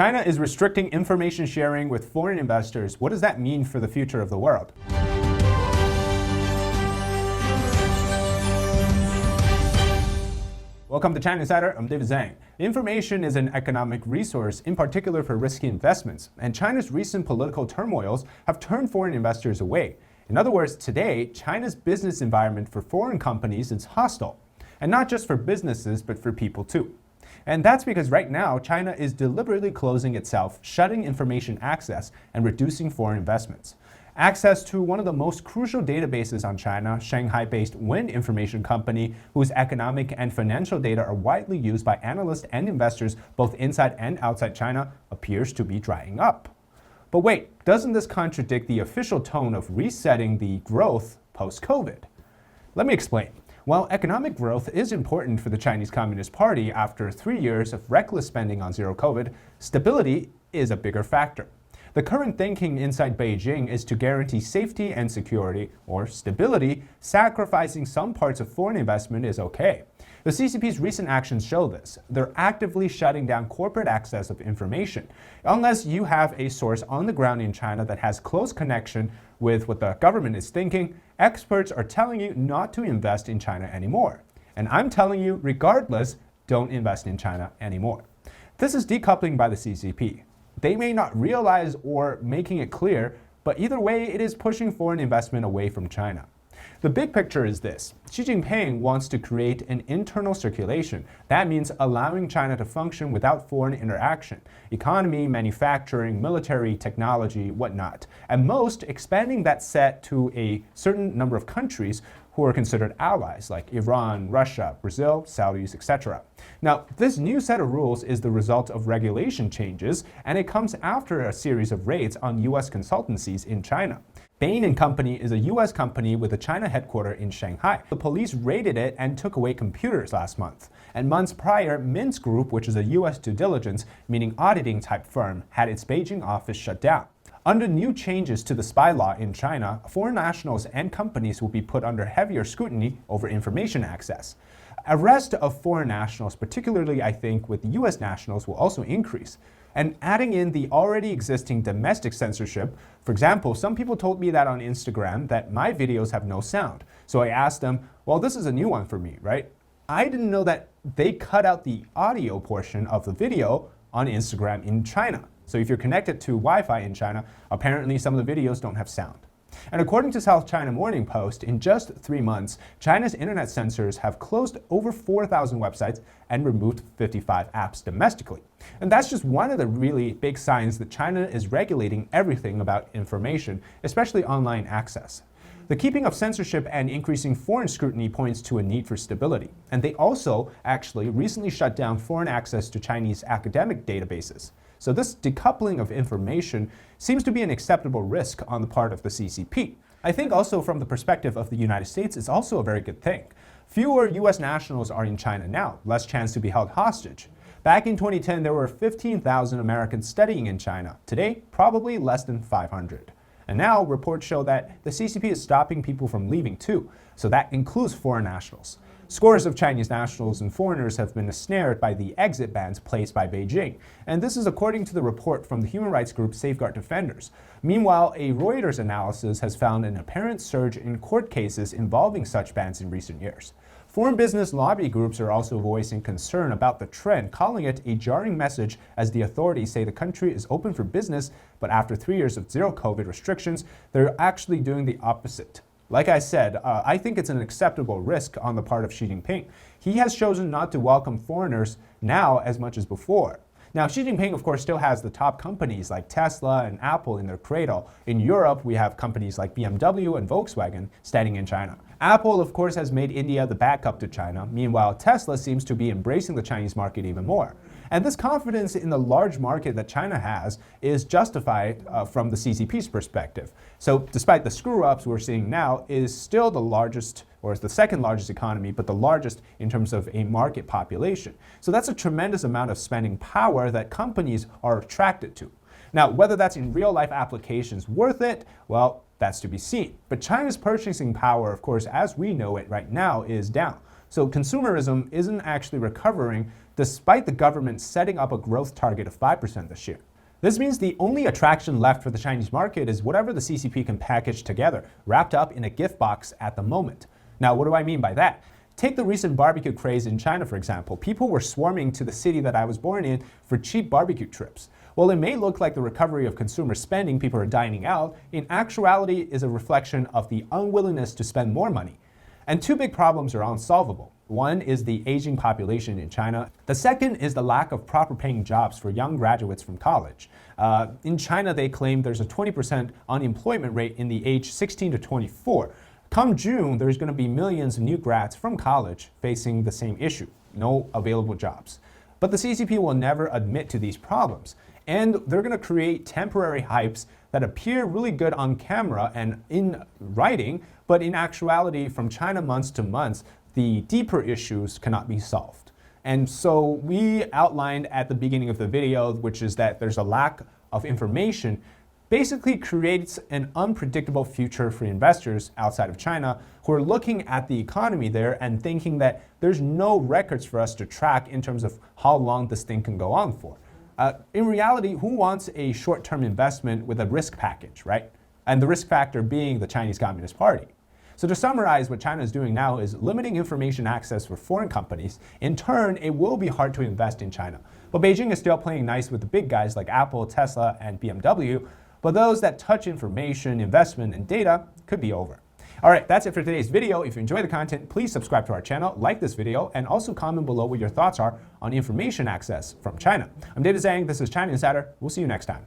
China is restricting information sharing with foreign investors. What does that mean for the future of the world? Welcome to China Insider, I'm David Zhang. Information is an economic resource, in particular for risky investments, and China's recent political turmoils have turned foreign investors away. In other words, today, China's business environment for foreign companies is hostile. And not just for businesses, but for people too. And that's because right now, China is deliberately closing itself, shutting information access, and reducing foreign investments. Access to one of the most crucial databases on China, Shanghai-based wind information company, whose economic and financial data are widely used by analysts and investors both inside and outside China, appears to be drying up. But wait, doesn't this contradict the official tone of resetting the growth post-COVID? Let me explain. While economic growth is important for the Chinese Communist Party after 3 years of reckless spending on zero-COVID, stability is a bigger factor. The current thinking inside Beijing is to guarantee safety and security, or stability, sacrificing some parts of foreign investment is okay. The CCP's recent actions show this. They're actively shutting down corporate access of information. Unless you have a source on the ground in China that has close connection with what the government is thinking, experts are telling you not to invest in China anymore. And I'm telling you, regardless, don't invest in China anymore. This is decoupling by the CCP. They may not realize or making it clear, but either way, it is pushing foreign investment away from China. The big picture is this. Xi Jinping wants to create an internal circulation. That means allowing China to function without foreign interaction. Economy, manufacturing, military, technology, whatnot. At most, expanding that set to a certain number of countries who are considered allies, like Iran, Russia, Brazil, Saudis, etc. Now, this new set of rules is the result of regulation changes, and it comes after a series of raids on U.S. consultancies in China. Bain & Company is a U.S. company with a China headquarters in Shanghai. The police raided it and took away computers last month. And months prior, Mintz Group, which is a U.S. due diligence, meaning auditing type firm, had its Beijing office shut down. Under new changes to the spy law in China, foreign nationals and companies will be put under heavier scrutiny over information access. Arrest of foreign nationals, particularly I think with U.S. nationals, will also increase. And adding in the already existing domestic censorship, for example, some people told me that on Instagram that my videos have no sound. So I asked them, well, this is a new one for me, right? I didn't know that they cut out the audio portion of the video on Instagram in China. So if you're connected to Wi-Fi in China, apparently some of the videos don't have sound. And according to South China Morning Post, in just 3 months, China's internet censors have closed over 4,000 websites and removed 55 apps domestically. And that's just one of the really big signs that China is regulating everything about information, especially online access. The keeping of censorship and increasing foreign scrutiny points to a need for stability. And they also actually recently shut down foreign access to Chinese academic databases. So this decoupling of information seems to be an acceptable risk on the part of the CCP. I think also from the perspective of the United States, it's also a very good thing. Fewer U.S. nationals are in China now, less chance to be held hostage. Back in 2010, there were 15,000 Americans studying in China. Today, probably less than 500. And now, reports show that the CCP is stopping people from leaving too, so that includes foreign nationals. Scores of Chinese nationals and foreigners have been ensnared by the exit bans placed by Beijing, and this is according to the report from the human rights group Safeguard Defenders. Meanwhile, a Reuters analysis has found an apparent surge in court cases involving such bans in recent years. Foreign business lobby groups are also voicing concern about the trend, calling it a jarring message as the authorities say the country is open for business, but after 3 years of zero-COVID restrictions, they're actually doing the opposite. Like I said, I think it's an acceptable risk on the part of Xi Jinping. He has chosen not to welcome foreigners now as much as before. Now, Xi Jinping, of course, still has the top companies like Tesla and Apple in their cradle. In Europe, we have companies like BMW and Volkswagen standing in China. Apple, of course, has made India the backup to China. Meanwhile, Tesla seems to be embracing the Chinese market even more. And this confidence in the large market that China has is justified from the CCP's perspective. So despite the screw-ups we're seeing now, it is still the largest, or is the second largest economy, but the largest in terms of a market population. So that's a tremendous amount of spending power that companies are attracted to. Now, whether that's in real-life applications worth it, well, that's to be seen. But China's purchasing power, of course, as we know it right now, is down. So consumerism isn't actually recovering despite the government setting up a growth target of 5% this year. This means the only attraction left for the Chinese market is whatever the CCP can package together, wrapped up in a gift box at the moment. Now, what do I mean by that? Take the recent barbecue craze in China, for example. People were swarming to the city that I was born in for cheap barbecue trips. While it may look like the recovery of consumer spending, people are dining out, in actuality is a reflection of the unwillingness to spend more money. And two big problems are unsolvable. One is the aging population in China. The second is the lack of proper paying jobs for young graduates from college. In China, they claim there's a 20% unemployment rate in the age 16 to 24. Come June, there's going to be millions of new grads from college facing the same issue, no available jobs. But the CCP will never admit to these problems. And they're going to create temporary hypes that appear really good on camera and in writing, but in actuality, from China months to months, the deeper issues cannot be solved. And so we outlined at the beginning of the video, which is that there's a lack of information, basically creates an unpredictable future for investors outside of China who are looking at the economy there and thinking that there's no records for us to track in terms of how long this thing can go on for. In reality, who wants a short-term investment with a risk package, right? And the risk factor being the Chinese Communist Party. So to summarize, what China is doing now is limiting information access for foreign companies. In turn, it will be hard to invest in China. But Beijing is still playing nice with the big guys like Apple, Tesla, and BMW. But those that touch information, investment, and data could be over. All right, that's it for today's video. If you enjoy the content, please subscribe to our channel, like this video, and also comment below what your thoughts are on information access from China. I'm David Zhang. This is China Insider. We'll see you next time.